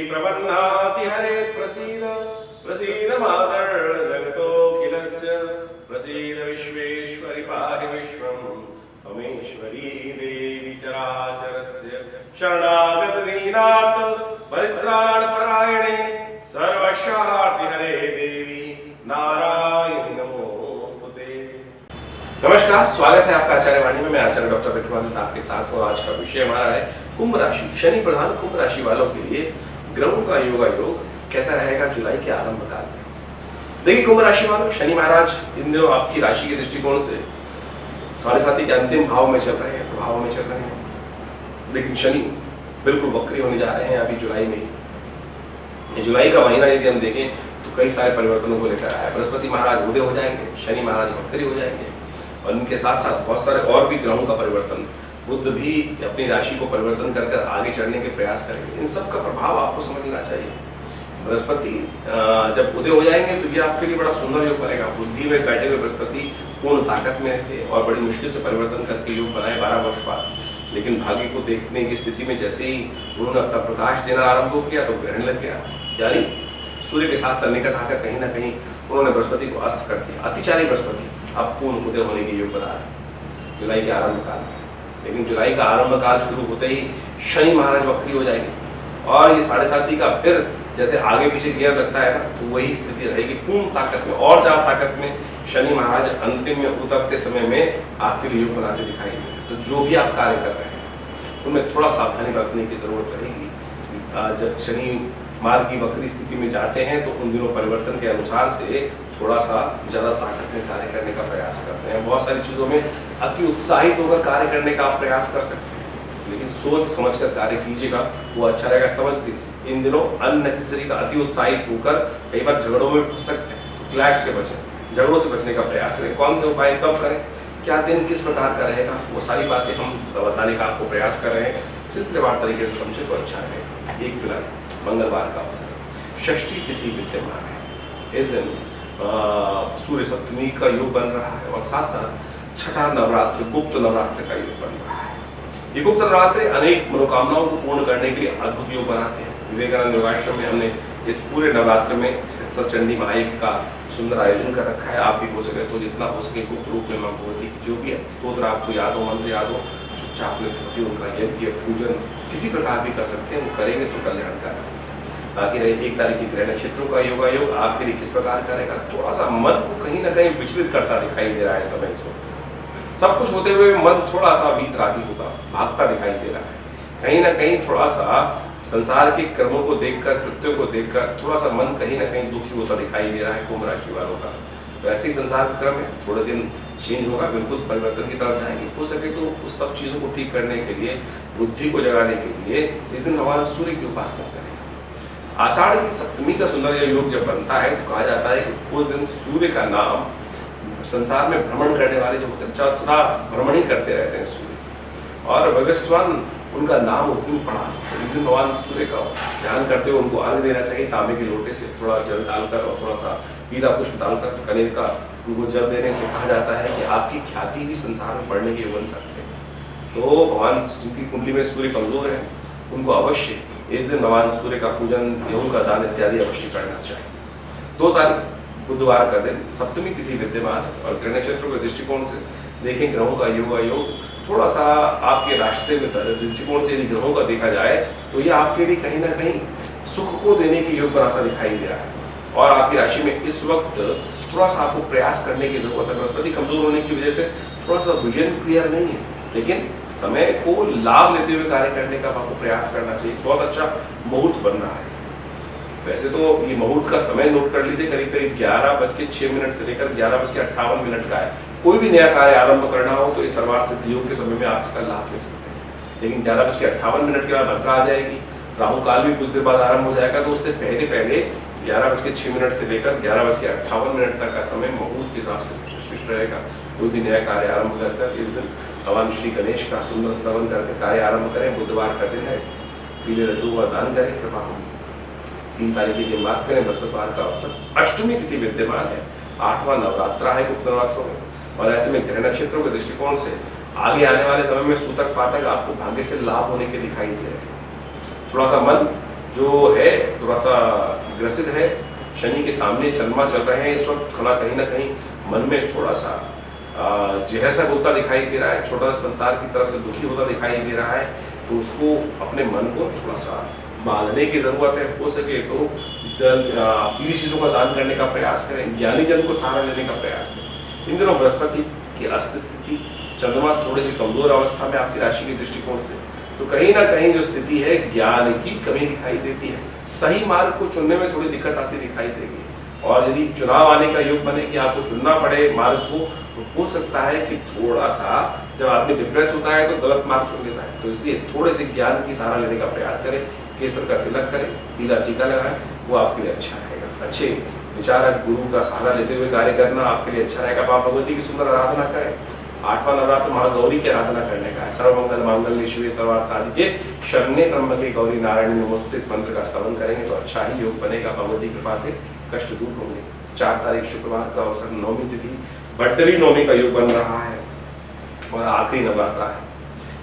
प्रपन्नाति हरे प्रसीद प्रसीद मातर् जगतोऽखिलस्य प्रसीद विश्वेश्वरि पाहि विश्वम् त्वमेश्वरी देवी चराचरस्य शरणागत दीनार्थ परित्राणपरायणे सर्वशार्ति हरे देवी नारायणी नमोस्तुते। नमस्कार, स्वागत है आपका आचार्य वाणी में। मैं आचार्य डॉक्टर विक्रमादित्य आपके साथ हूँ। आज का विषय हमारा है कुंभ राशि। शनि प्रधान कुंभ राशि वालों के लिए ग्रहों का योग कैसा रहेगा जुलाई के आरंभ काल में। देखिए कुंभ राशि वालों, शनि महाराज इन दिनों आपकी राशि के दृष्टिकोण से 7.5 के अंतिम भाव में चल रहे हैं, प्रभाव में चल रहे हैं। लेकिन शनि बिल्कुल वक्री होने जा रहे हैं अभी जुलाई में। ये जुलाई का महीना यदि हम देखें तो कई सारे परिवर्तनों को लेकर आया है। बृहस्पति महाराज उदय हो जाएंगे, शनि महाराज वक्री हो जाएंगे और इनके साथ साथ बहुत सारे और भी ग्रहों का परिवर्तन। बुध भी अपनी राशि को परिवर्तन कर कर आगे चढ़ने के प्रयास करेंगे। इन सब का प्रभाव आपको समझ लेना चाहिए। बृहस्पति जब उदय हो जाएंगे तो ये आपके लिए बड़ा सुंदर योग बनेगा। बुद्धि में बैठे हुए बृहस्पति पूर्ण ताकत में थे और बड़ी मुश्किल से परिवर्तन करके योग बनाए 12 वर्ष बाद। लेकिन भाग्य को देखने की स्थिति में जैसे ही उन्होंने अपना प्रकाश देना आरंभ किया तो ग्रहण लग गया, यानी सूर्य के साथ सन्निकट आकर कहीं ना कहीं उन्होंने बृहस्पति को अस्त कर दिया। अतिचारी बृहस्पति अब पूर्ण उदय होने के योग बना है जुलाई के आरंभ काल में। लेकिन जुलाई का आरंभ काल शुरू होते ही शनि महाराज वक्री हो जाएंगे और ये 7.5 का फिर जैसे आगे पीछे गियर लगता है ना, तो वही स्थिति रहेगी पूर्ण ताकत में। और ज्यादा ताकत में शनि महाराज अंतिम में उतरते समय में आपके लिए योग बनाते दिखाई देंगे। तो जो भी आप कार्य कर रहे हैं उनमें थोड़ा सावधानी बरतने की जरूरत रहेगी। जब शनि मार्ग की वक्री स्थिति में जाते हैं तो उन दिनों परिवर्तन के अनुसार से थोड़ा सा ज्यादा ताकत में कार्य करने का प्रयास करते हैं। बहुत सारी चीजों में अति उत्साहित होकर कार्य करने का आप प्रयास कर सकते हैं, लेकिन सोच समझकर कार्य कीजिएगा, वो अच्छा रहेगा। समझ लीजिए इन दिनों अननेसेसरी का अति उत्साहित होकर कई बार झगड़ों में फंस सकते हैं। तो क्लैश से बचें, झगड़ों से बचने का प्रयास करें। कौन से उपाय कब करें, क्या दिन किस प्रकार का रहेगा, वो सारी बातें हम बताने का आपको प्रयास कर रहे हैं। सिलसिलेवार तरीके से समझे तो अच्छा रहेगा। एक जुलाई मंगलवार का अवसर, षष्ठी तिथि विद्यमान है। इस दिन सूर्य सप्तमी का योग बन रहा है और साथ साथ छठा नवरात्र गुप्त नवरात्र का योग बन रहा है। ये गुप्त नवरात्र अनेक मनोकामनाओं को पूर्ण करने के लिए अद्भुत योग बनाते हैं। विवेकानंद योगाश्रम में हमने इस पूरे नवरात्र में सचंडी महायज्ञ का सुंदर आयोजन कर रखा है। आप भी हो सके तो जितना हो सके गुप्त रूप में मां भगवती की जो भी स्तोत्र आपको याद हो, मंत्र याद हो, चुपचाप अपने उनका यज्ञ पूजन किसी प्रकार भी कर सकते हैं। वो करेंगे तो कल्याणकारी। बाकी रहे 1 तारीख की ग्रह नक्षत्रों का योग आपके लिए किस प्रकार करेगा। थोड़ा सा मन को कहीं ना कहीं विचलित करता दिखाई दे रहा है समय इस वक्त। सब कुछ होते हुए मन थोड़ा सा वीतरागी होता भागता दिखाई दे रहा है। कहीं ना कहीं थोड़ा सा संसार के कर्मों को देखकर, कृत्यों को देखकर थोड़ा सा मन कहीं ना कहीं दुखी होता दिखाई दे रहा है कुंभ राशि वालों का। तो ऐसे ही संसार का क्रम है, थोड़े दिन चेंज होगा, बिल्कुल परिवर्तन की तरफ जाएंगे। हो सके तो उस सब चीजों को ठीक करने के लिए, बुद्धि को जगाने के लिए इस दिन भगवान सूर्य की उपासना करें। आषाढ़ की सप्तमी का सुंदर योग जब बनता है तो कहा जाता है कि उस दिन सूर्य का नाम संसार में भ्रमण करने वाले जो होते हैं, सदा भ्रमण ही करते रहते हैं सूर्य, और भगस्वान उनका नाम उस दिन पढ़ा। तो इस दिन भगवान सूर्य का ध्यान करते हुए उनको अर्घ्य देना चाहिए। तांबे के लोटे से थोड़ा जल डालकर और थोड़ा सा पीला पुष्प डालकर कनेर का उनको जल देने से कहा जाता है कि आपकी ख्याति भी संसार में बढ़ने के बन सकते हैं। तो भगवान जिनकी कुंडली में सूर्य कमजोर है उनको अवश्य इस दिन भगवान सूर्य का पूजन, गेहूं का दान इत्यादि अवश्य करना चाहिए। 2 तारीख बुधवार का दिन सप्तमी तिथि विद्यमान है और ग्रह नक्षत्रों के दृष्टिकोण से देखें ग्रहों का योग थोड़ा सा आपके रास्ते में दृष्टिकोण से यदि ग्रहों का देखा जाए तो ये आपके लिए कहीं ना कहीं सुख को देने के योग बनाता दिखाई दे रहा है। और आपकी राशि में इस वक्त थोड़ा सा आपको प्रयास करने की जरूरत है। बृहस्पति कमजोर होने की वजह से थोड़ा सा विजन क्लियर नहीं है, लेकिन समय को लाभ लेते हुए कार्य करने का आपको प्रयास करना चाहिए। बहुत अच्छा मुहूर्त बन रहा है इसमें। वैसे तो ये मुहूर्त का समय नोट कर लीजिए, करीब करीब 11:06 से लेकर 11:58 का है। कोई भी नया कार्य आरंभ करना हो तो इस सर्वार्थ सिद्ध योग के समय में आप इसका लाभ ले सकते हैं। लेकिन 11:58 के बाद भद्रा आ जाएगी, राहु काल भी कुछ देर बाद आरंभ हो जाएगा, तो उससे पहले 11:06 से लेकर 11:58 तक का समय मुहूर्त के हिसाब से श्रेष्ठ रहेगा। कोई भी नया कार्य आरंभ कर इस दिन भगवान श्री गणेश का सुंदर स्तवन करके कार्य आरंभ करें। बुधवार का दिन है, पीले लड्डू का दान करें, कृपा होगी। 3 तारीख की दिन बात करें, बृहस्पतिवार का अवसर, अष्टमी तिथि विद्यमान है, 8वां नवरात्रा है गुप्त नवरात्रों में। और ऐसे में ग्रह नक्षत्रों के दृष्टिकोण से आगे आने वाले समय में सूतक पातक आपको भाग्य से लाभ होने के दिखाई दे रहे हैं। थोड़ा सा मन जो है थोड़ा सा ग्रसित है, शनि के सामने चंद्रमा चल रहे हैं इस वक्त, थोड़ा कहीं ना कहीं मन में थोड़ा सा जहर सा घुलता दिखाई दे रहा है, छोटा संसार की तरफ से दुखी होता दिखाई दे रहा है, तो उसको अपने मन को थोड़ा सा बांधने की जरूरत है। हो सके तो जल पीली चीजों का दान करने का प्रयास करें, ज्ञानी जन को सहारा लेने का प्रयास करें। इन दिनों बृहस्पति की अस्थिति, चंद्रमा थोड़ी सी कमजोर अवस्था में आपकी राशि के दृष्टिकोण से, तो कहीं ना कहीं जो स्थिति है ज्ञान की कमी दिखाई देती है, सही मार्ग को चुनने में थोड़ी दिक्कत आती दिखाई देगी। और यदि चुनाव आने का योग बने कि आपको चुनना पड़े मार्ग को, तो हो सकता है कि थोड़ा सा जब आदमी डिप्रेस होता है तो गलत मार्ग चुन लेता है। तो इसलिए थोड़े से ज्ञान की सहारा लेने का प्रयास करें, केसर का तिलक करें, पीला टीका लगाएं, वो आपके लिए अच्छा रहेगा। अच्छे विचारक गुरु का सहारा लेते हुए कार्य करना आपके लिए अच्छा रहेगा। आप भगवती की सुंदर आराधना करें। 8वां नवरात्र महागौरी की आराधना करने का है। सर्वमंगल मांगल्ये शिवे सर्वार्थ साधिके शरण्ये त्र्यंबके गौरी नारायणी नमोस्तुते, इस मंत्र का स्तवन करेंगे तो अच्छा ही योग बनेगा। भगवती कृपा से कष्ट दूर होंगे। 4 तारीख शुक्रवार का अवसर, नवमी तिथि, भट्टरी नवमी का योग बन रहा है और आखिरी नवरात्रा है,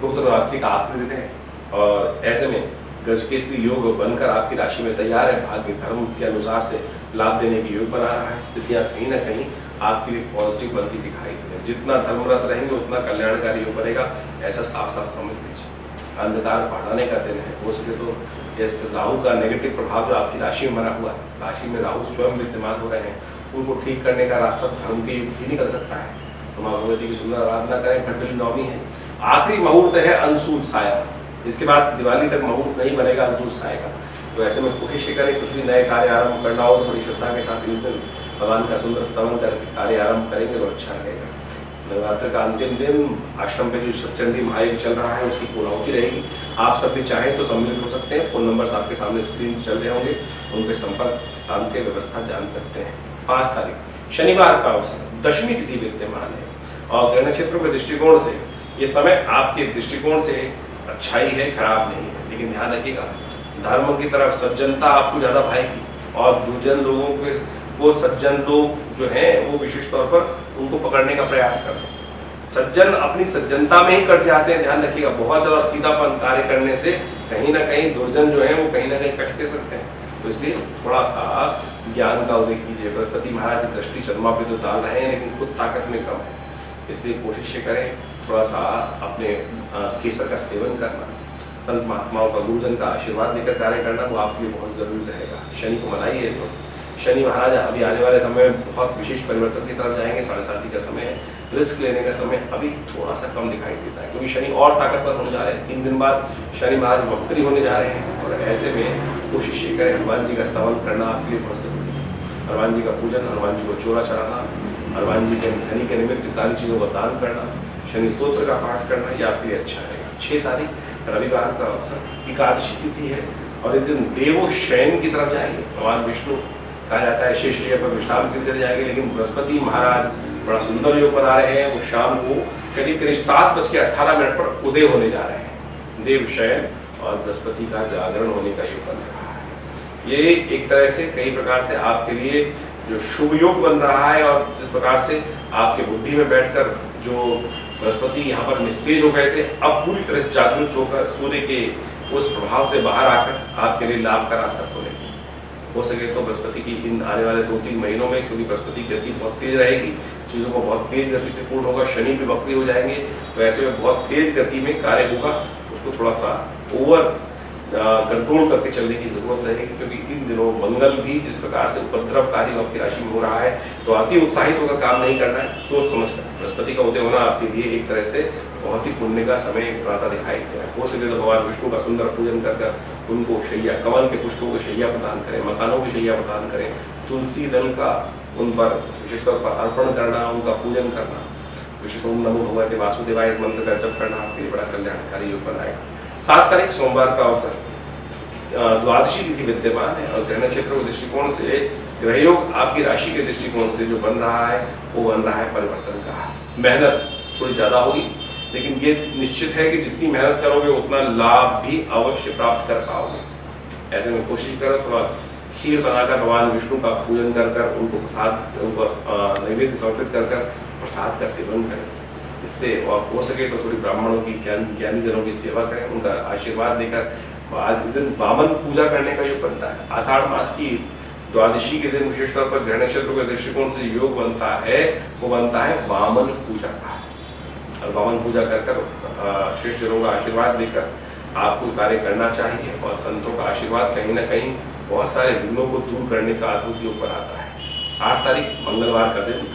गुप्त नवरात्रि का आखिरी दिन है। और ऐसे में गजकेसरी योग बनकर आपकी राशि में तैयार है। भाग्य धर्म के अनुसार से लाभ देने की योग बना रहा है। स्थितियां कहीं ना कहीं आपके लिए पॉजिटिव बनती दिखाई दे रही है। जितना धर्मरत रहेंगे उतना कल्याणकारी योग बनेगा, ऐसा साफ साफ समझ लीजिए। अंधकार बढ़ाने का दिन है। हो सके तो इस राहु का नेगेटिव प्रभाव जो आपकी राशि में बना हुआ है, राशि में राहु स्वयं विद्यमान हो रहे हैं, उनको ठीक करने का रास्ता धर्म के युक्त ही निकल सकता है। तो माँ भगवती की सुंदर आराधना करें। भट्टरी नवमी है, आखिरी मुहूर्त है अंशुल साया, इसके बाद दिवाली तक मुहूर्त नहीं बनेगा अंशुल साय का। तो ऐसे में कोशिश करें कुछ भी नए कार्य आरंभ करना हो तो बड़ी श्रद्धा के साथ इस दिन भगवान का सुंदर स्तवन करके कार्य आरंभ करेंगे तो अच्छा रहेगा। नवरात्र का अंतिम दिन आश्रम पे जो सत्चंडी महायज्ञ चल रहा है उसकी पूर्णाहुति रहेगी। आप सब भी चाहें तो सम्मिलित हो सकते हैं। फोन नंबर्स आपके सामने स्क्रीन पर चल रहे होंगे, उनके संपर्क साधन के व्यवस्था जान सकते हैं। 5 तारीख शनिवार का अवसर, दशमी तिथि विद्यमान है और ग्रह नक्षत्रों के दृष्टिकोण से ये समय आपके दृष्टिकोण से अच्छाई है, खराब नहीं है। लेकिन ध्यान रखिएगा धर्म की तरफ सज्जनता आपको ज्यादा भाएगी और दुर्जन लोगों के वो सज्जन लोग जो हैं वो विशेष तौर पर उनको पकड़ने का प्रयास करते हैं। सज्जन अपनी सज्जनता में ही कट जाते हैं। ध्यान रखिएगा बहुत ज्यादा सीधापन कार्य करने से कहीं ना कहीं दुर्जन जो है वो कहीं ना कहीं कष्ट दे सकते हैं। तो इसलिए थोड़ा सा ज्ञान का उदय कीजिए। बृहस्पति महाराज की दृष्टि चंद्रमा पे तो डाल रहे हैं लेकिन खुद ताकत में कम है, इसलिए कोशिश करें थोड़ा सा अपने केसर का सेवन करना, संत महात्माओं का गुरुजन का आशीर्वाद लेकर कार्य करना वो आपके लिए बहुत जरूरी रहेगा। शनि को मनाइए इस वक्त। शनि महाराज अभी आने वाले समय में बहुत विशेष परिवर्तन की तरफ जाएंगे। 7:30 का समय है, रिस्क लेने का समय अभी थोड़ा सा कम दिखाई देता है क्योंकि शनि और ताकतवर होने जा रहे हैं। 3 दिन बाद शनि महाराज वक्री होने जा रहे हैं और ऐसे में कोशिश ये करें हनुमान जी का स्तवन करना आपके लिए बहुत जरूरी है। हनुमान जी का पूजन, हनुमान जी को चोला चढ़ाना, हनुमान जी के शनि के निमित्त सारी चीज़ों का दान करना, शनि स्तोत्र का पाठ करना ये आपके लिए अच्छा रहेगा। 6 तारीख रविवार का अवसर, एकादशी तिथि है और इस दिन देवो शयन की तरफ जाएंगे। भगवान विष्णु कहा जाता है शेष पर विश्राम की तरफ जाएंगे, लेकिन बृहस्पति महाराज बड़ा सुंदर योग बना रहे हैं। वो शाम को करीब करीब 7:18 पर उदय होने जा रहे हैं। देव शयन और बृहस्पति का जागरण होने का योग बन रहा है। ये एक तरह से कई प्रकार से आपके लिए जो शुभ योग बन रहा है और जिस प्रकार से आपके बुद्धि में बैठकर जो बृहस्पति यहाँ पर निस्तेज हो गए थे, अब पूरी तरह से जागृत होकर सूर्य के उस प्रभाव से बाहर आकर आपके लिए लाभ का रास्ता खोलेंगे। हो सके तो बृहस्पति की इन आने वाले 2-3 महीनों में, क्योंकि बृहस्पति की गति बहुत तेज रहेगी, चीज़ों को बहुत तेज गति से पूर्ण होगा, शनि भी वक्री हो जाएंगे, तो ऐसे में बहुत तेज गति में कार्य होगा। उसको थोड़ा सा ओवर कंट्रोल करके चलने की जरूरत रहेगी क्योंकि इन दिनों मंगल भी जिस प्रकार से उपद्रवकारी आपकी राशि में हो रहा है, तो अति उत्साहित होकर काम नहीं करना है, सोच समझ कर। बृहस्पति का उदय होना आपके लिए एक तरह से बहुत ही पुण्य का समय प्रातः दिखाई दे रहा है। हो सके तो भगवान विष्णु का सुंदर पूजन कर उनको शैया, कमल के पुष्पों को शैया प्रदान करें, मकानों की शैया प्रदान करें, तुलसी दल का उन पर विशेष तौर पर अर्पण करना, उनका पूजन करना, विशेष ओम नमो भगवते वासुदेवाय इस मंत्र का जप करना आपके लिए बड़ा कल्याणकारी योग बनाएगा। 7 तारीख सोमवार का अवसर, द्वादशी तिथि विद्यमान है और ग्रह नक्षत्र के दृष्टिकोण से ग्रह योग आपकी राशि के दृष्टिकोण से जो बन रहा है वो बन रहा है परिवर्तन का। मेहनत थोड़ी ज्यादा होगी, लेकिन ये निश्चित है कि जितनी मेहनत करोगे उतना लाभ भी अवश्य प्राप्त कर पाओगे। ऐसे में कोशिश करो थोड़ा खीर बनाकर भगवान विष्णु का पूजन कर उनको प्रसाद, उनको नैवेद्य समर्पित कर प्रसाद का सेवन करें। इससे आप हो सके तो थोड़ी ब्राह्मणों की ज्ञानी जनों की सेवा करें, उनका आशीर्वाद देकर आज इस दिन वामन पूजा करने का योग बनता है। आषाढ़ मास की द्वादशी के दिन विशेष तौर पर ग्रह नक्षत्र के दृष्टिकोण से योग बनता है, वो बनता है वामन पूजा का। और वामन पूजा कर श्रेष्ठ जनों का आशीर्वाद लेकर आपको कार्य करना चाहिए। और संतों का आशीर्वाद कहीं ना कहीं बहुत सारे विघ्नों को दूर करने का अद्भुत योग बनाता है। 8 तारीख मंगलवार का दिन,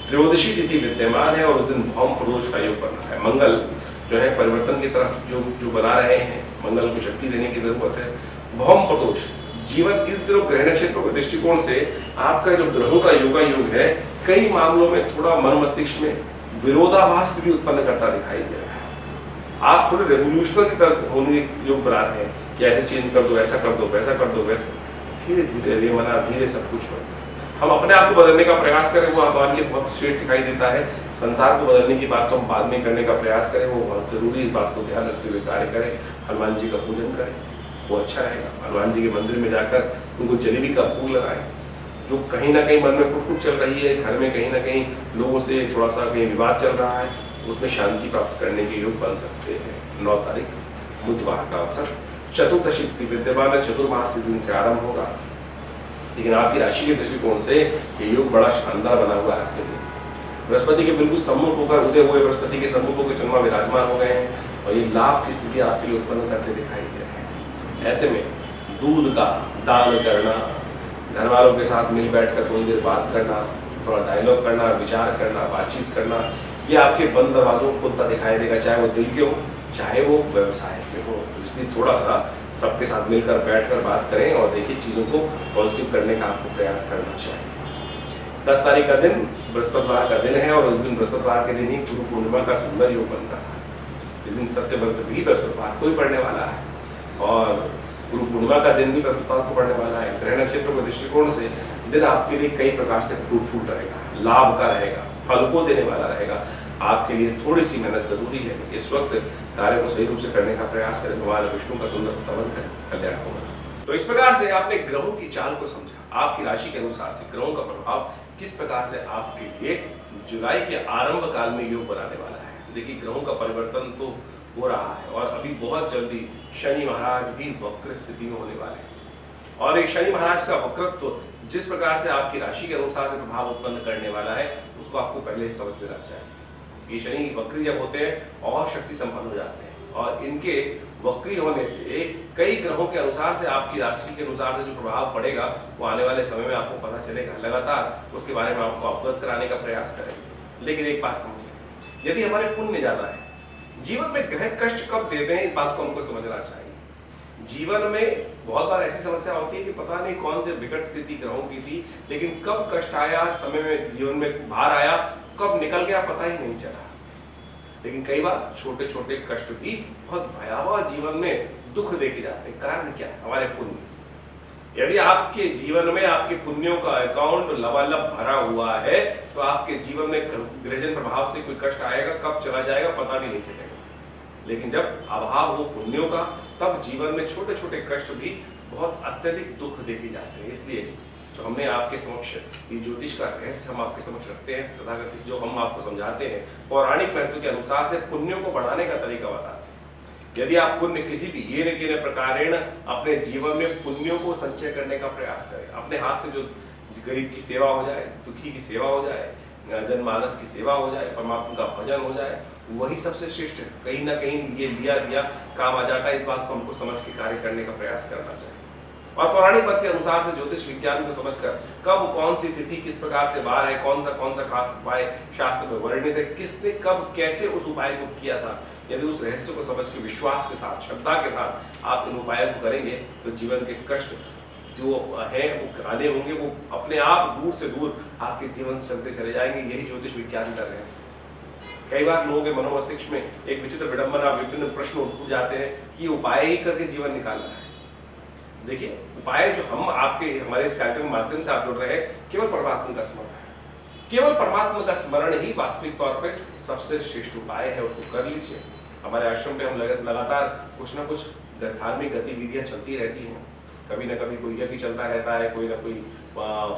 त्रयोदशी तिथि विद्यमान है और उस दिन भौम प्रदोष का योग बन रहा है। मंगल जो है परिवर्तन की तरफ जो बना रहे हैं, मंगल को शक्ति देने की जरूरत है। भौम प्रदोष जीवन इस दिनों ग्रह नक्षत्रों के दृष्टिकोण से आपका जो ग्रहों का योगा योग है, कई मामलों में थोड़ा मन मस्तिष्क में विरोधाभास स्थिति उत्पन्न करता दिखाई दे रहा है। आप थोड़े रेवोल्यूशनरी की तरफ होने योग बना रहे हैं कि ऐसे चेंज कर दो, ऐसा कर दो, वैसा कर दो, वैसे धीरे धीरे रे मना धीरे सब कुछ हो। हम अपने आप को बदलने का प्रयास करें, वो हमारे लिए बहुत श्रेष्ठ दिखाई देता है। संसार को बदलने की बात तो हम बाद में करने का प्रयास करें, वो बहुत जरूरी। इस बात को ध्यान रखते हुए कार्य करें। हनुमान जी का पूजन करें, वो अच्छा रहेगा। हनुमान जी के मंदिर में जाकर उनको जलेबी का फूल लगाएं। जो कहीं ना कहीं मन में कुट चल रही है, घर में कहीं ना कहीं लोगों से थोड़ा सा कहीं विवाद चल रहा है, उसमें शांति प्राप्त करने के योग बन सकते हैं। 9 तारीख बुधवार का अवसर, चतुर्दशी विद्यमान है, चतुर्मास दिन से आरंभ होगा। लेकिन आपकी राशि के दृष्टिकोण से ये योग बड़ा शानदार बना हुआ है आपके लिए। बृहस्पति के बिल्कुल सम्मुख होकर उदय हुए बृहस्पति के सम्मुख होकर चंद्रमा विराजमान हो गए हैं और ये लाभ की स्थिति आपके लिए उत्पन्न करते दिखाई दे रहे हैं। ऐसे में दूध का दान करना, घर वालों के साथ मिल बैठकर थोड़ी देर बात करना, थोड़ा डायलॉग करना, विचार करना, बातचीत करना, ये आपके बंद दरवाजों को खुलता दिखाई देगा, चाहे वो दिल के हो, चाहे वो व्यवसाय के हो। इसलिए थोड़ा सा सबके साथ मिलकर बैठकर बात करें और देखिए चीज़ों को पॉजिटिव करने का आपको प्रयास करना चाहिए। 10 तारीख का दिन बृहस्पतिवार का दिन है और उस दिन बृहस्पतिवार के दिन ही गुरु पूर्णिमा का सुंदर योग बन रहा है। इस दिन सत्यव्रत भी बृहस्पतिवार को ही पड़ने वाला है और गुरु पूर्णिमा का दिन भी बृहस्पतिवार को पड़ने वाला है। ग्रह नक्षत्रों के दृष्टिकोण से दिन आपके लिए कई प्रकार से फ्रूटफुल रहेगा, लाभ का रहेगा, फल को देने वाला रहेगा। आपके लिए थोड़ी सी मेहनत जरूरी है। इस वक्त कार्य को सही रूप से करने का प्रयास करें, भगवान विष्णु का सुंदर स्तवन करें, कल्याण होगा। तो इस प्रकार से आपने ग्रहों की चाल को समझा, आपकी राशि के अनुसार से ग्रहों का प्रभाव किस प्रकार से आपके लिए जुलाई के आरंभ काल में योग बनाने वाला है। देखिए ग्रहों का परिवर्तन तो हो रहा है और अभी बहुत जल्दी शनि महाराज भी वक्र स्थिति में होने वाले हैं और एक शनि महाराज का वक्रत्व जिस प्रकार से आपकी राशि के अनुसार से प्रभाव उत्पन्न करने वाला है, उसको आपको पहले समझ लेना चाहिए। ये शनि वक्री जब होते हैं और शक्ति संपन्न हो जाते हैं और इनके वक्री होने से कई ग्रहों के अनुसार से आपकी राशि के अनुसार से जो प्रभाव पड़ेगा वो आने वाले समय में आपको पता चलेगा। लगातार उसके बारे में आपको अवगत कराने का प्रयास करेंगे। लेकिन एक बात समझिए, यदि हमारे पुण्य ज्यादा है, जीवन में ग्रह कष्ट कब देते हैं इस बात को हमको समझना चाहिए। जीवन में बहुत बार ऐसी समस्या होती है कि पता नहीं कौन से विकट स्थिति ग्रहों की थी, लेकिन कब कष्ट आया, समय में जीवन में भार आया, कब निकल गया पता ही नहीं चला। लेकिन कई बार छोटे छोटे कष्ट भी बहुत भयावह जीवन में दुख देके जाते हैं। कारण क्या है? हमारे पुण्य। यदि आपके जीवन में आपके पुण्यों का अकाउंट लबालब भरा हुआ है तो आपके जीवन में ग्रहजन प्रभाव से कोई कष्ट आएगा, कब चला जाएगा पता भी नहीं चलेगा। लेकिन जब अभाव हो पुण्यों का, तब जीवन में छोटे छोटे कष्ट भी बहुत अत्यधिक दुख देके जाते हैं। इसलिए जो हमने आपके समक्ष ये ज्योतिष का रहस्य हम आपके समक्ष रखते हैं, तथाकथित जो हम आपको समझाते हैं, पौराणिक महत्व के अनुसार से पुण्यों को बढ़ाने का तरीका बताते हैं। यदि आप पुण्य किसी भी ये प्रकारेण अपने जीवन में पुण्यों को संचय करने का प्रयास करें, अपने हाथ से जो गरीब की सेवा हो जाए, दुखी की सेवा हो जाए, जनमानस की सेवा हो जाए, परमात्मा का भजन हो जाए, वही सबसे श्रेष्ठ है। कहीं ना कहीं ये लिया दिया काम आ जाता है। इस बात को हमको समझ के कार्य करने का प्रयास करना चाहिए और पौराणिक मत के अनुसार से ज्योतिष विज्ञान को समझकर कब कौन सी तिथि किस प्रकार से बाहर है, कौन सा खास उपाय शास्त्र में वर्णित है, किसने कब कैसे उस उपाय को किया था, यदि उस रहस्य को समझ के विश्वास के साथ, श्रद्धा के साथ आप इन उपायों को करेंगे तो जीवन के कष्ट जो है वो आने होंगे, वो अपने आप दूर से दूर आपके जीवन से चलते चले जाएंगे। यही ज्योतिष विज्ञान का रहस्य। कई बार लोगों के मनोमस्तिष्क में एक विचित्र विडंबना, विभिन्न प्रश्न उठ जाते हैं कि उपाय ही करके जीवन निकालना है। देखिए उपाय जो हम आपके हमारे इस कार्यक्रम के माध्यम से आप जुड़ रहे हैं, केवल परमात्मा का स्मरण है। केवल परमात्मा का स्मरण ही वास्तविक तौर पे सबसे श्रेष्ठ उपाय है। उसको कर लीजिए। हमारे आश्रम पे हम लगातार कुछ ना कुछ धार्मिक गतिविधियां चलती रहती हैं। कभी ना कभी कोई यज्ञ चलता रहता है, कोई ना कोई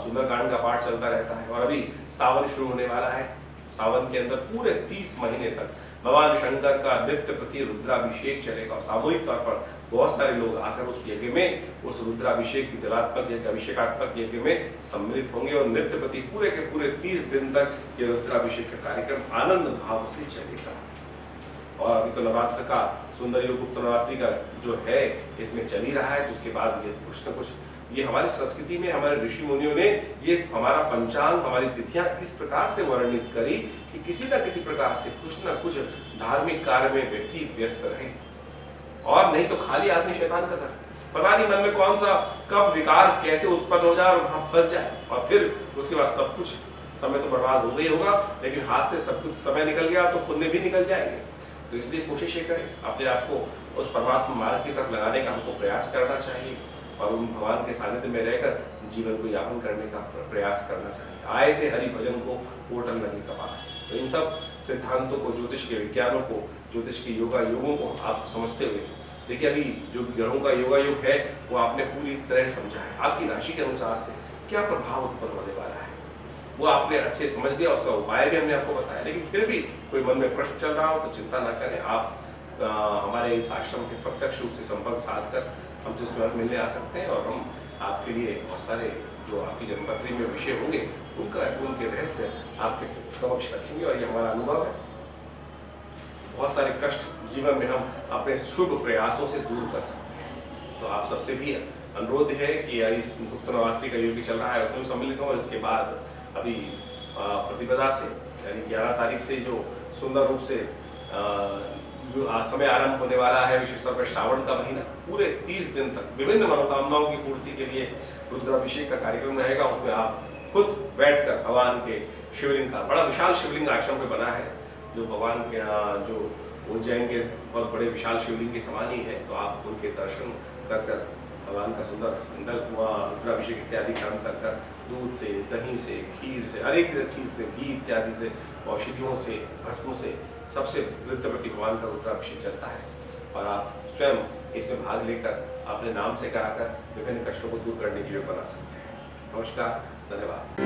सुंदरकांड का पाठ चलता रहता है और अभी सावन शुरू होने वाला है। सावन के अंदर पूरे 30 महीने तक भगवान शंकर का नित्य प्रति रुद्राभिषेक चलेगा और सामूहिक तौर पर बहुत सारे लोग आकर उस यज्ञ में, उस रुद्राभिषेक जलात्मक यज्ञ, अभिषेकात्मक यज्ञ में सम्मिलित होंगे और नित्य प्रति पूरे के पूरे 30 दिन तक ये रुद्राभिषेक का कार्यक्रम आनंद भाव से चलेगा। और अभी तो नवरात्र का सुंदर योग गुप्त नवरात्रि का जो है इसमें चल ही रहा है, तो उसके बाद ये कुछ न कुछ ये हमारी संस्कृति में हमारे ऋषि मुनियों ने ये हमारा पंचांग, हमारी तिथियां इस प्रकार से वर्णित करी कि किसी न किसी प्रकार से कुछ न कुछ धार्मिक कार्य में व्यक्ति व्यस्त रहे, और नहीं तो खाली आदमी शैतान का घर, पता नहीं मन में कौन सा कब विकार कैसे उत्पन्न हो जाए और वहां फंस जाए, और फिर उसके बाद सब कुछ समय तो बर्बाद हो गई होगा, लेकिन हाथ से सब कुछ समय निकल गया तो पुण्य भी निकल जाएंगे। तो इसलिए कोशिश ये करें अपने आप को उस परमात्मा मार्ग की तरफ लगाने का हमको प्रयास करना चाहिए, और उन भगवान के सानिध्य में रहकर जीवन को यापन करने का प्रयास करना चाहिए। आए थे हरि भजन को होटल लगे कपास। तो इन सब सिद्धांतों को, ज्योतिष के विज्ञानों को, ज्योतिष के योगों को आप समझते हुए देखिए, अभी जो ग्रहों का योगा योग है वो आपने पूरी तरह समझा है। आपकी राशि के अनुसार से क्या प्रभाव उत्पन्न होने वाला है वो आपने अच्छे समझ लिया, उसका उपाय भी हमने आपको बताया। लेकिन फिर भी कोई मन में प्रश्न चल रहा हो तो चिंता ना करें, आप हमारे इस आश्रम के प्रत्यक्ष रूप से संपर्क साध कर हमसे स्वयं मिलने आ सकते हैं, और हम आपके लिए बहुत सारे जो आपकी जन्मपत्री में विषय होंगे उनके रहस्य आपके समक्ष रखेंगे। और ये हमारा अनुभव है, बहुत सारे कष्ट जीवन में हम अपने शुभ प्रयासों से दूर कर सकते हैं। तो आप सबसे भी अनुरोध है कि इस गुप्त नवरात्रि का योग चल रहा है उसमें सम्मिलित हों। इसके बाद अभी प्रतिपदा से यानी 11 तारीख से जो सुंदर रूप से समय आरंभ होने वाला है, विशेष तौर पर श्रावण का महीना, पूरे 30 दिन तक विभिन्न मनोकामनाओं की पूर्ति के लिए रुद्राभिषेक का कार्यक्रम रहेगा। उसमें आप खुद बैठकर भगवान के शिवलिंग का, बड़ा विशाल शिवलिंग आश्रम में बना है, जो भगवान के जो उज्जैन के बहुत बड़े विशाल शिवलिंग के समान ही है। तो आप उनके दर्शन कर भगवान का सुंदर रुद्राभिषेक इत्यादि काम कर दूध से, दही से, खीर से, हर एक चीज से, घी इत्यादि से, औषधियों से, भस्म से, सबसे नृत्य प्रति भगवान का रुद्राभिषेक चलता है। और आप स्वयं इसमें भाग लेकर अपने नाम से कराकर विभिन्न कष्टों को दूर करने की योजना बना सकते हैं। नमस्कार, धन्यवाद।